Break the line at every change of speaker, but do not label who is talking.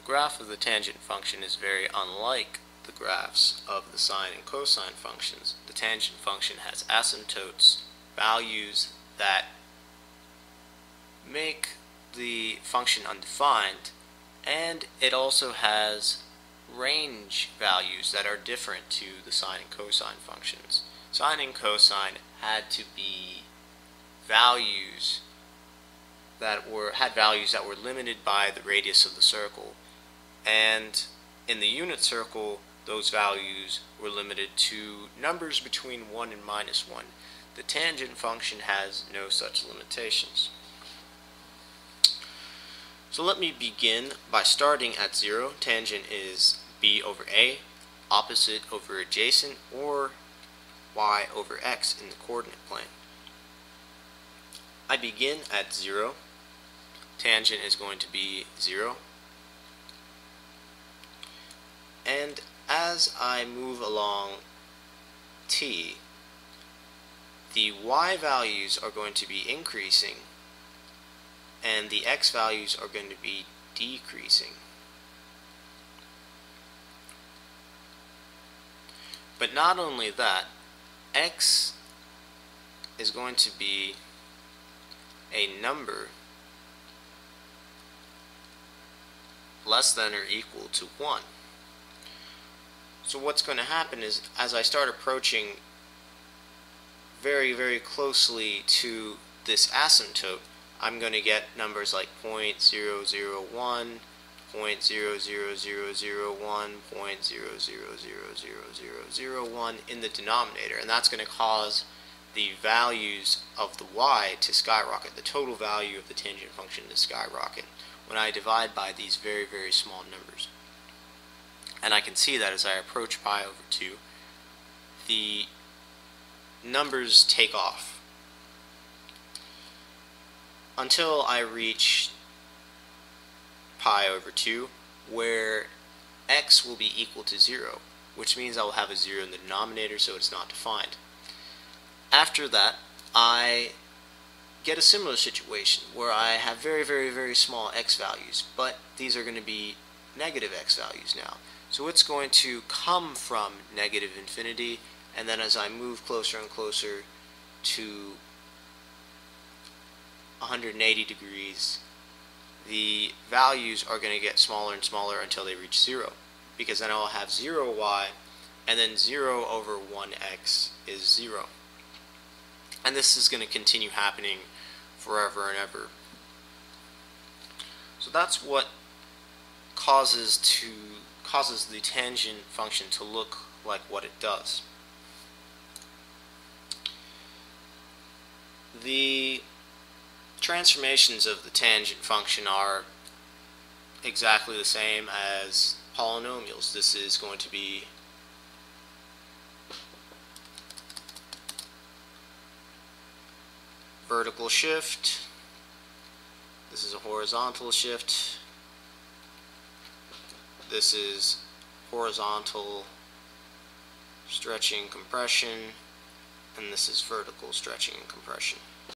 graph of the tangent function is very unlike the graphs of the sine and cosine functions. The tangent function has asymptotes, values that make the function undefined, and it also has range values that are different to the sine and cosine functions. Sine and cosine had to be values that were limited by the radius of the circle, and in the unit circle those values were limited to numbers between 1 and -1. The tangent function has no such limitations. So let me begin by starting at 0. Tangent is b over a, opposite over adjacent, or y over x in the coordinate plane. I begin at 0. Tangent is going to be 0. And as I move along t, the y values are going to be increasing and the x values are going to be decreasing. But not only that, x is going to be a number less than or equal to 1. So what's going to happen is, as I start approaching very, very closely to this asymptote, I'm going to get numbers like 0.001, 0.00001, 0.0000001 in the denominator, and that's going to cause the values of the y to skyrocket, the total value of the tangent function to skyrocket when I divide by these very, very small numbers. And I can see that as I approach pi over 2, the numbers take off until I reach pi over 2, where x will be equal to 0, which means I will have a 0 in the denominator, so it's not defined. After that, I get a similar situation where I have very, very, very small x values, but these are going to be negative x values now. So it's going to come from negative infinity, and then as I move closer and closer to 180 degrees, the values are going to get smaller and smaller until they reach 0, because then I'll have 0y, and then 0 over 1x is 0. And this is going to continue happening forever and ever. So that's what causes the tangent function to look like what it does. The transformations of the tangent function are exactly the same as polynomials. This is going to be vertical shift. This is a horizontal shift. This is horizontal stretching compression, and this is vertical stretching and compression.